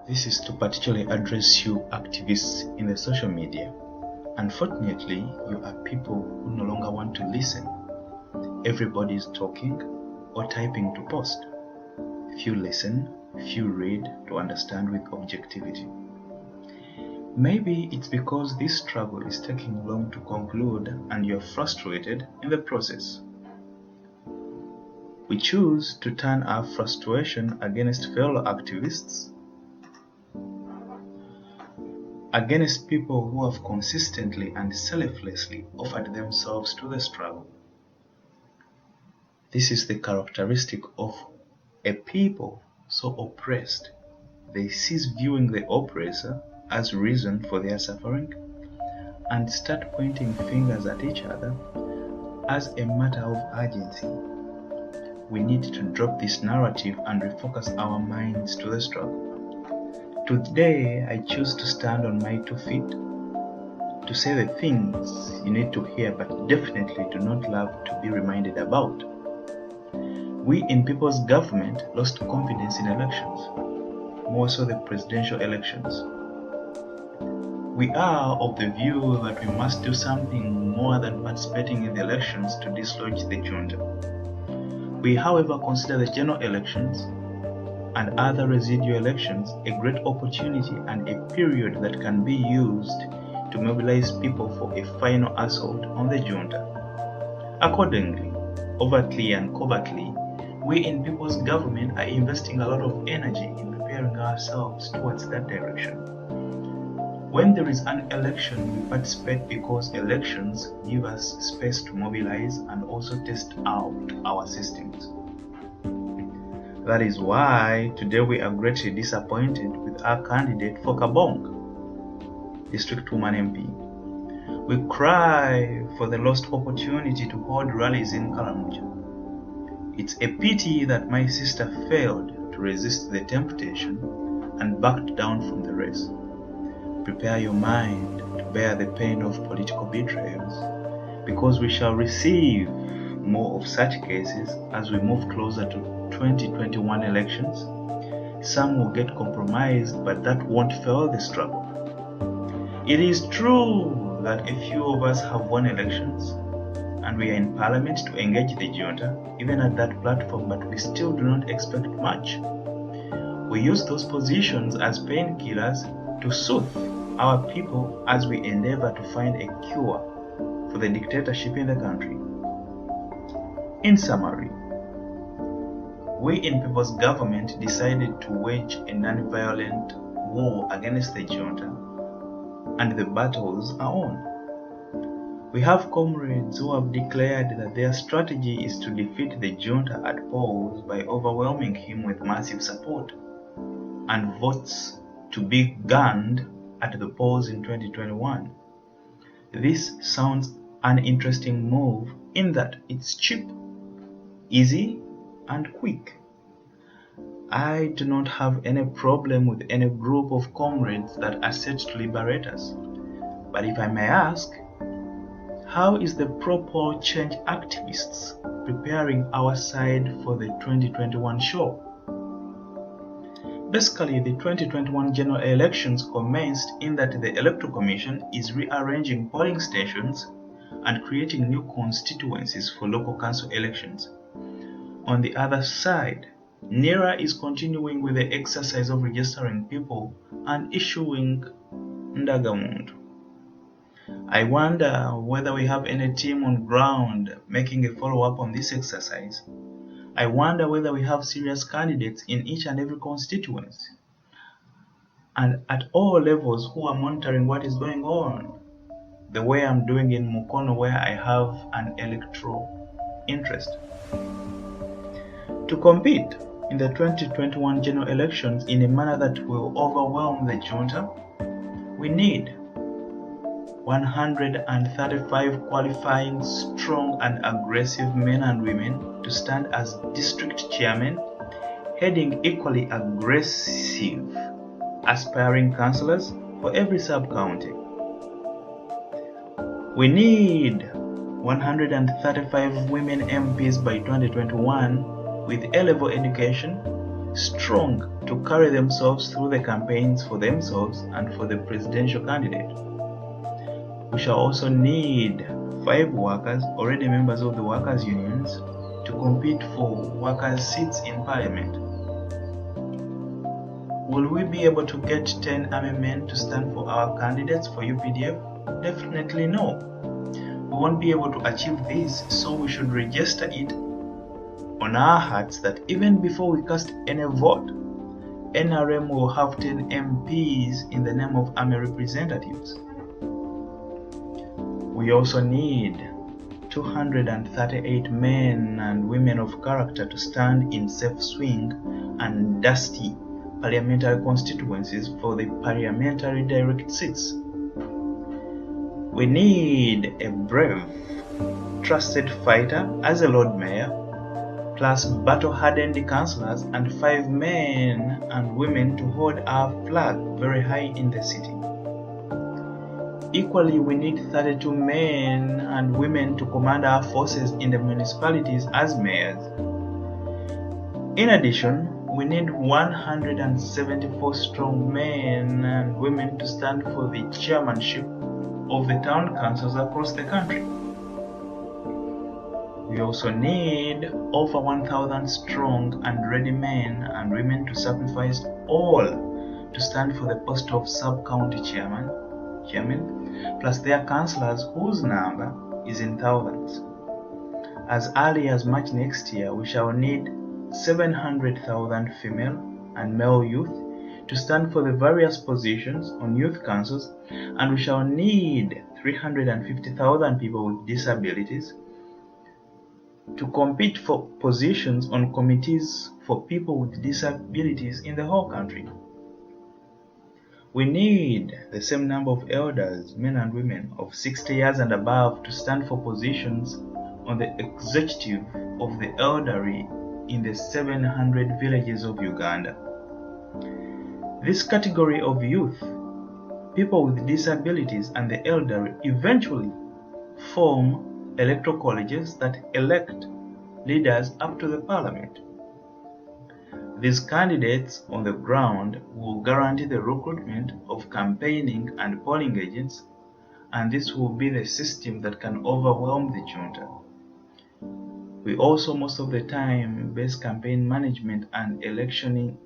This is to particularly address you activists in the social media. Unfortunately, you are people who no longer want to listen. Everybody is talking or typing to post. Few listen, few read to understand with objectivity. Maybe it's because this struggle is taking long to conclude and you're frustrated in the process. We choose to turn our frustration against fellow activists, against people who have consistently and selflessly offered themselves to the struggle. This is the characteristic of a people so oppressed. They cease viewing the oppressor as reason for their suffering and start pointing fingers at each other as a matter of urgency. We need to drop this narrative and refocus our minds to the struggle. Today, I choose to stand on my 2 feet to say the things you need to hear but definitely do not love to be reminded about. We in people's government lost confidence in elections, more so the presidential elections. We are of the view that we must do something more than participating in the elections to dislodge the junta. We, however, consider the general elections and other residual elections a great opportunity and a period that can be used to mobilize people for a final assault on the junta. Accordingly, overtly and covertly, we in people's government are investing a lot of energy in preparing ourselves towards that direction. When there is an election, we participate because elections give us space to mobilize and also test out our systems. That is why today we are greatly disappointed with our candidate for Kabong, District Woman MP. We cry for the lost opportunity to hold rallies in Karamoja. It's a pity that my sister failed to resist the temptation and backed down from the race. Prepare your mind to bear the pain of political betrayals, because we shall receive more of such cases as we move closer to 2021 elections. Some will get compromised, but that won't fail the struggle. It is true that a few of us have won elections and we are in parliament to engage the junta, even at that platform, but we still do not expect much. We use those positions as painkillers to soothe our people as we endeavor to find a cure for the dictatorship in the country. In summary, we in people's government decided to wage a non-violent war against the junta, and the battles are on. We have comrades who have declared that their strategy is to defeat the junta at polls by overwhelming him with massive support and votes to be gunned at the polls in 2021. This sounds an interesting move in that it's cheap, easy, and quick. I do not have any problem with any group of comrades that are set to liberate us. But if I may ask, how is the pro-poll change activists preparing our side for the 2021 show? Basically, the 2021 general elections commenced in that the Electoral Commission is rearranging polling stations and creating new constituencies for local council elections. On the other side, NERA is continuing with the exercise of registering people and issuing Ndagamundu. I wonder whether we have any team on ground making a follow-up on this exercise. I wonder whether we have serious candidates in each and every constituency and at all levels who are monitoring what is going on, the way I'm doing in Mukono, where I have an electoral interest. To compete in the 2021 general elections in a manner that will overwhelm the junta, we need 135 qualifying, strong and aggressive men and women to stand as district chairmen, heading equally aggressive aspiring councillors for every sub-county. We need 135 women MPs by 2021 with A-level education, strong to carry themselves through the campaigns for themselves and for the presidential candidate. We shall also need 5 workers, already members of the workers' unions, to compete for workers' seats in parliament. Will we be able to get 10 army men to stand for our candidates for UPDF? Definitely no. We won't be able to achieve this, so we should register it on our hearts that even before we cast any vote, NRM will have 10 MPs in the name of army representatives. We also need 238 men and women of character to stand in safe swing and dusty parliamentary constituencies for the parliamentary direct seats. We need a brave, trusted fighter as a Lord Mayor, plus battle-hardened councillors and 5 men and women to hold our flag very high in the city. Equally, we need 32 men and women to command our forces in the municipalities as mayors. In addition, we need 174 strong men and women to stand for the chairmanship of the town councils across the country. We also need over 1,000 strong and ready men and women to sacrifice all to stand for the post of sub-county chairman, plus their councillors whose number is in thousands. As early as March next year, we shall need 700,000 female and male youth to stand for the various positions on youth councils, and we shall need 350,000 people with disabilities to compete for positions on committees for people with disabilities in the whole country. We need the same number of elders, men and women of 60 years and above, to stand for positions on the executive of the elderly in the 700 villages of Uganda. This category of youth, people with disabilities and the elderly eventually form electoral colleges that elect leaders up to the parliament. These candidates on the ground will guarantee the recruitment of campaigning and polling agents, and this will be the system that can overwhelm the junta. We also most of the time base campaign management and electioneering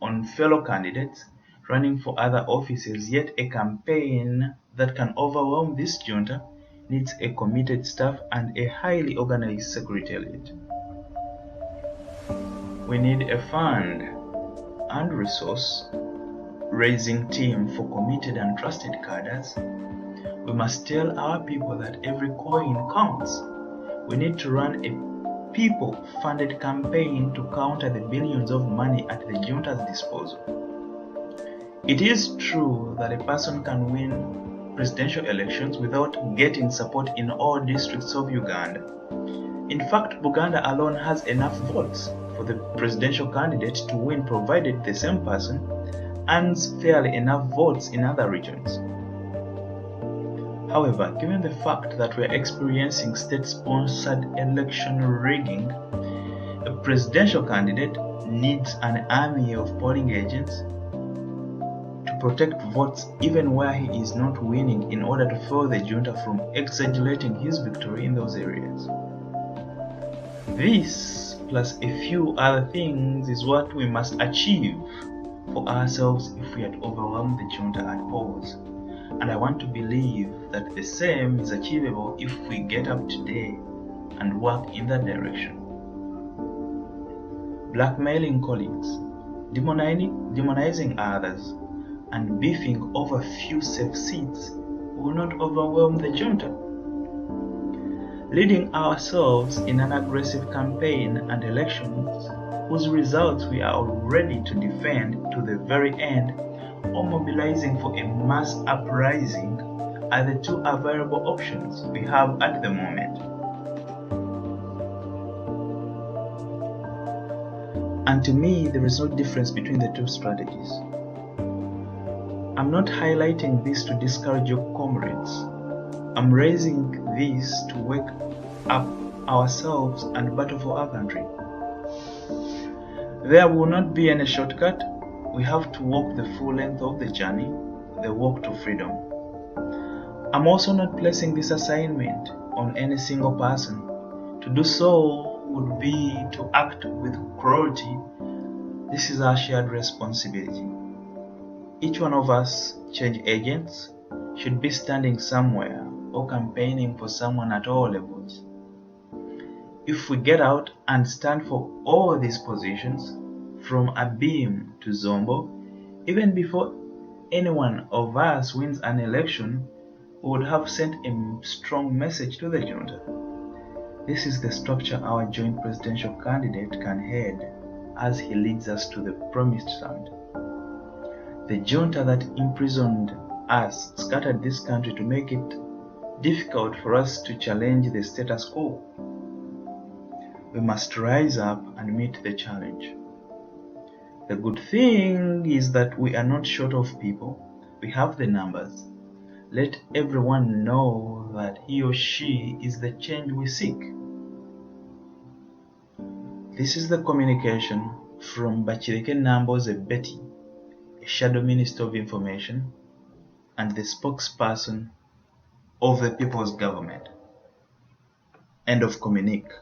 on fellow candidates running for other offices, yet a campaign that can overwhelm this junta needs a committed staff and a highly organized secretariat. We need a fund and resource raising team for committed and trusted cadres. We must tell our people that every coin counts. We need to run a people-funded campaign to counter the billions of money at the junta's disposal. It is true that a person can win presidential elections without getting support in all districts of Uganda. In fact, Buganda alone has enough votes for the presidential candidate to win, provided the same person earns fairly enough votes in other regions. However, given the fact that we are experiencing state-sponsored election rigging, a presidential candidate needs an army of polling agents to protect votes even where he is not winning, in order to foil the junta from exaggerating his victory in those areas. This, plus a few other things, is what we must achieve for ourselves if we are to overwhelm the junta at polls. And I want to believe that the same is achievable if we get up today and work in that direction. Blackmailing colleagues, demonizing others, and beefing over few safe seats will not overwhelm the junta. Leading ourselves in an aggressive campaign and elections whose results we are ready to defend to the very end, or mobilizing for a mass uprising, are the two available options we have at the moment. And to me, there is no difference between the two strategies. I'm not highlighting this to discourage your comrades. I'm raising this to wake up ourselves and battle for our country. There will not be any shortcut. We have to walk the full length of the journey, the walk to freedom. I'm also not placing this assignment on any single person. To do so would be to act with cruelty. This is our shared responsibility. Each one of us, change agents, should be standing somewhere or campaigning for someone at all levels. If we get out and stand for all these positions, from Abim to Zombo, even before any one of us wins an election, we would have sent a strong message to the junta. This is the structure our joint presidential candidate can head as he leads us to the promised land. The junta that imprisoned us scattered this country to make it difficult for us to challenge the status quo. We must rise up and meet the challenge. The good thing is that we are not short of people. We have the numbers. Let everyone know that he or she is the change we seek. This is the communication from Bachireke Nambooze Betty, a shadow minister of information and the spokesperson of the people's government. End of communique.